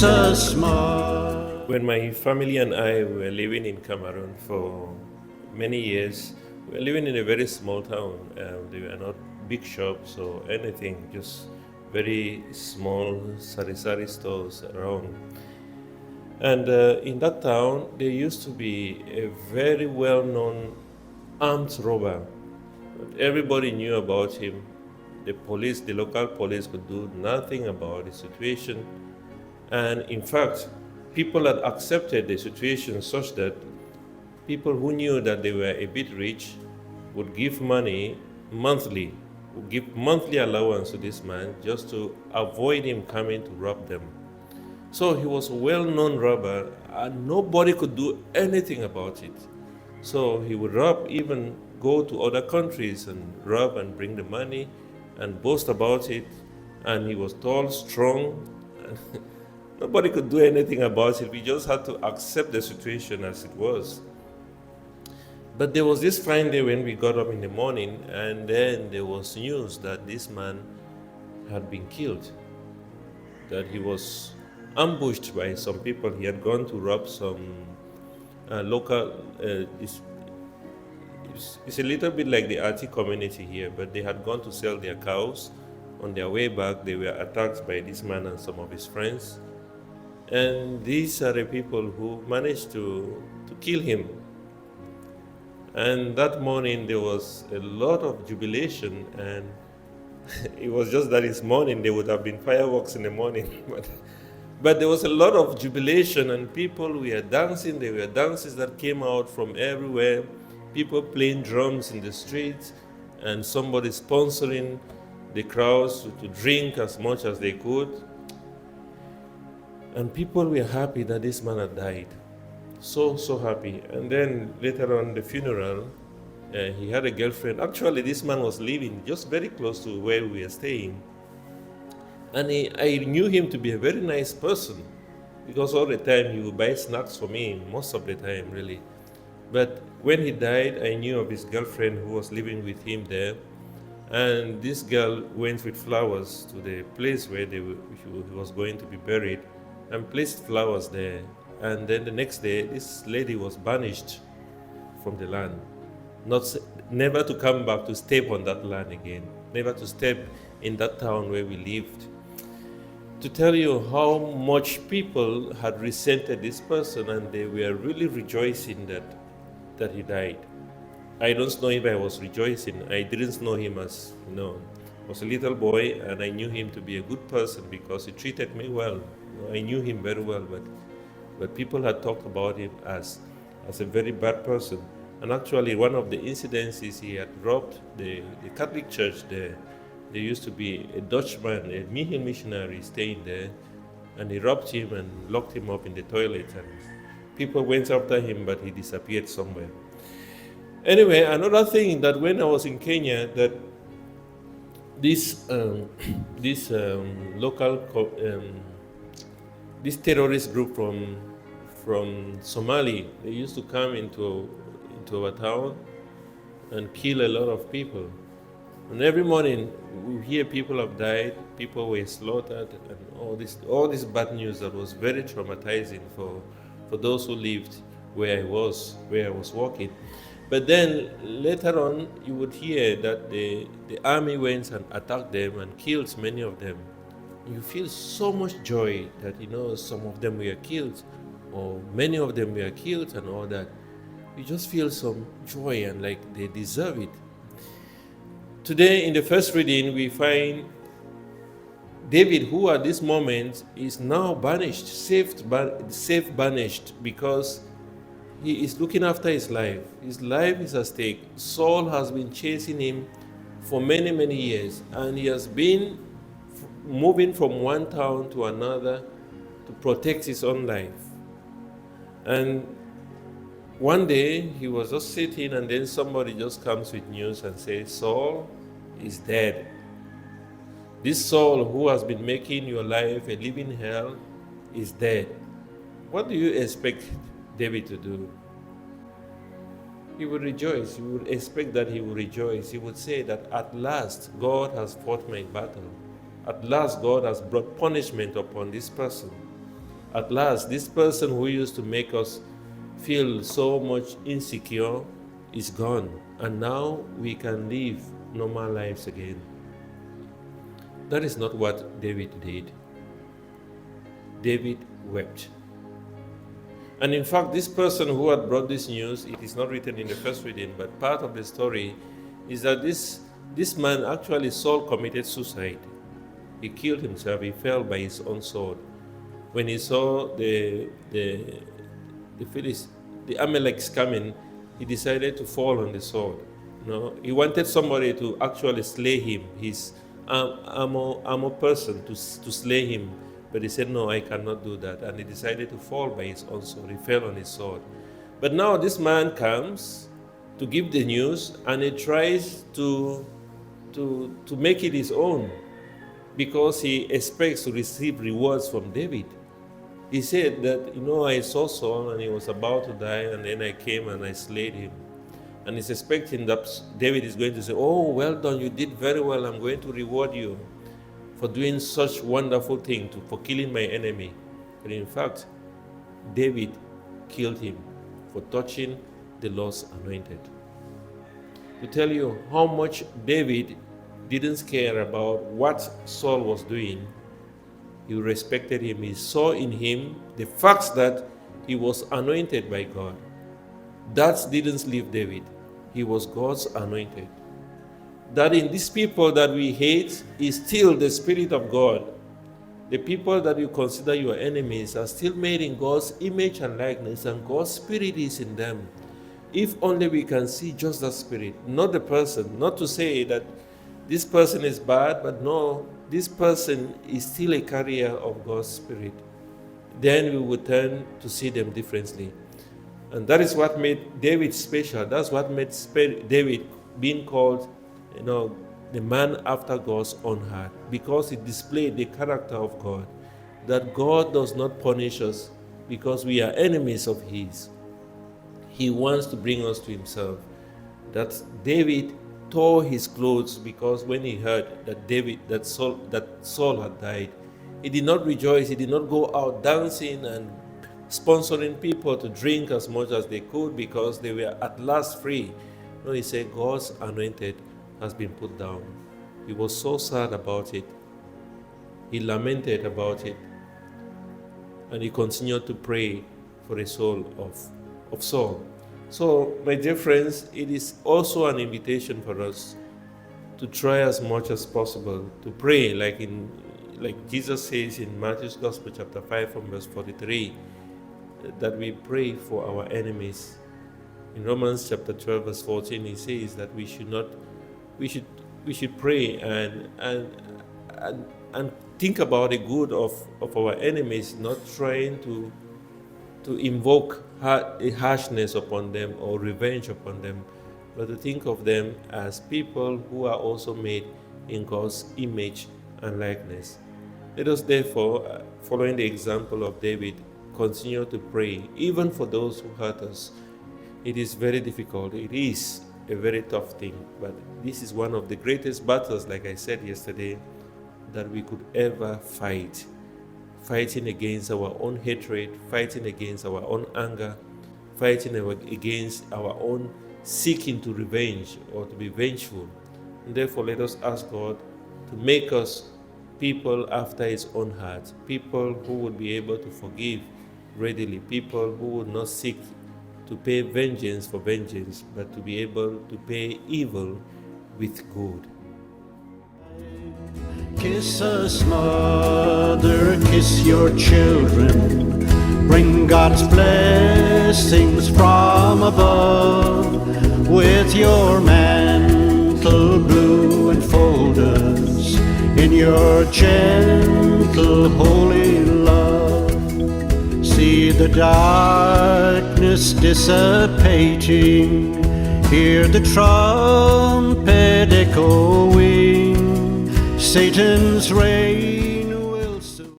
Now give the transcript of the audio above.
so small. When my family and I were living in Cameroon for many years, we were living in a very small town. They were not big shops or anything, just very small sari-sari stores around. And in that town, there used to be a very well-known armed robber. Everybody knew about him. The police, the local police, could do nothing about the situation. And in fact, people had accepted the situation such that people who knew that they were a bit rich would give money monthly, would give monthly allowance to this man just to avoid him coming to rob them. So he was a well-known robber and nobody could do anything about it. So he would rob, even go to other countries and rob and bring the money and boast about it. And he was tall, strong. Nobody could do anything about it. We just had to accept the situation as it was. But there was this fine day when we got up in the morning, and then there was news that this man had been killed, that he was ambushed by some people. He had gone to rob some local, it's a little bit like the Arti community here, but they had gone to sell their cows. On their way back, they were attacked by this man and some of his friends. And these are the people who managed to kill him. And that morning there was a lot of jubilation, and it was just that it's morning. There would have been fireworks in the morning, but there was a lot of jubilation, and people were dancing. There were dances that came out from everywhere, people playing drums in the streets, and somebody sponsoring the crowds to drink as much as they could. And people were happy that this man had died. So happy. And then later on the funeral, he had a girlfriend. Actually, this man was living just very close to where we were staying. And I knew him to be a very nice person, because all the time he would buy snacks for me, most of the time, really. But when he died, I knew of his girlfriend who was living with him there. And this girl went with flowers to the place where he was going to be buried and placed flowers there. And then the next day, this lady was banished from the land, never to come back to step on that land again, never to step in that town where we lived. To tell you how much people had resented this person, and they were really rejoicing that he died. I don't know if I was rejoicing. I didn't know him as, I was a little boy, and I knew him to be a good person because he treated me well. I knew him very well, but people had talked about him as a very bad person. And actually, one of the incidents is he had robbed the Catholic Church there. There used to be a Dutchman, a missionary staying there, and he robbed him and locked him up in the toilet. And people went after him, but he disappeared somewhere. Anyway, another thing, that when I was in Kenya, that this terrorist group from Somali, they used to come into our town and kill a lot of people. And every morning we hear people have died, people were slaughtered, and all this bad news that was very traumatizing for those who lived where I was working. But then later on, you would hear that the army went and attacked them and killed many of them. You feel so much joy that some of them were killed, or many of them were killed, and all that. You just feel some joy, and like they deserve it. Today, in the first reading, we find David, who at this moment is now banished, safe banished, because he is looking after his life. His life is at stake. Saul has been chasing him for many, many years, and he has been moving from one town to another to protect his own life. And one day he was just sitting, and then somebody just comes with news and says, Saul is dead. This Saul who has been making your life a living hell is dead. What do you expect David to do? He would rejoice. You would expect that he would rejoice. He would say that at last God has fought my battle. At last God has brought punishment upon this person. At last, this person who used to make us feel so much insecure is gone, and now we can live normal lives again. That is not what David did. David wept. And in fact, this person who had brought this news, it is not written in the first reading, but part of the story is that this man, actually, Saul, committed suicide. He killed himself. He fell by his own sword. When he saw the Amalekites coming, he decided to fall on the sword. He wanted somebody to actually slay him, his armor person, to slay him. But he said, no, I cannot do that. And he decided to fall by his own sword. He fell on his sword. But now this man comes to give the news, and he tries to make it his own, because he expects to receive rewards from David. He said that, I saw Saul and he was about to die, and then I came and I slayed him. And he's expecting that David is going to say, oh, well done, you did very well, I'm going to reward you for doing such wonderful thing, for killing my enemy. But in fact, David killed him for touching the Lord's anointed. To tell you how much David didn't care about what Saul was doing, he respected him. He saw in him the fact that he was anointed by God. That didn't leave David. He was God's anointed. That in these people that we hate is still the Spirit of God. The people that you consider your enemies are still made in God's image and likeness, and God's Spirit is in them. If only we can see just the Spirit, not the person. Not to say that this person is bad, but no, this person is still a carrier of God's Spirit. Then we would turn to see them differently. And that is what made David special. That's what made David being called, the man after God's own heart, because he displayed the character of God, that God does not punish us because we are enemies of his. He wants to bring us to himself. That David tore his clothes because when he heard that Saul had died, he did not rejoice. He did not go out dancing and sponsoring people to drink as much as they could because they were at last free. No, he said, God's anointed has been put down. He was so sad about it. He lamented about it. And he continued to pray for the soul of Saul. So, my dear friends, it is also an invitation for us to try as much as possible to pray, like Jesus says in Matthew's Gospel, chapter 5, from verse 43, that we pray for our enemies. In Romans chapter 12, verse 14, he says that we should pray and think about the good of our enemies, not trying to invoke a harshness upon them or revenge upon them, but to think of them as people who are also made in God's image and likeness. Let us therefore, following the example of David, continue to pray, even for those who hurt us. It is very difficult. It is a very tough thing, but this is one of the greatest battles, like I said yesterday, that we could ever fight. Fighting against our own hatred, fighting against our own anger, fighting against our own seeking to revenge or to be vengeful. And therefore, let us ask God to make us people after his own heart, people who would be able to forgive readily, people who would not seek to pay vengeance for vengeance, but to be able to pay evil with good. Kiss us, mother, kiss your children. Bring God's blessings from above. With your mantle blue enfold us in your gentle holy love. See the darkness dissipating, hear the trumpet echoing, Satan's rage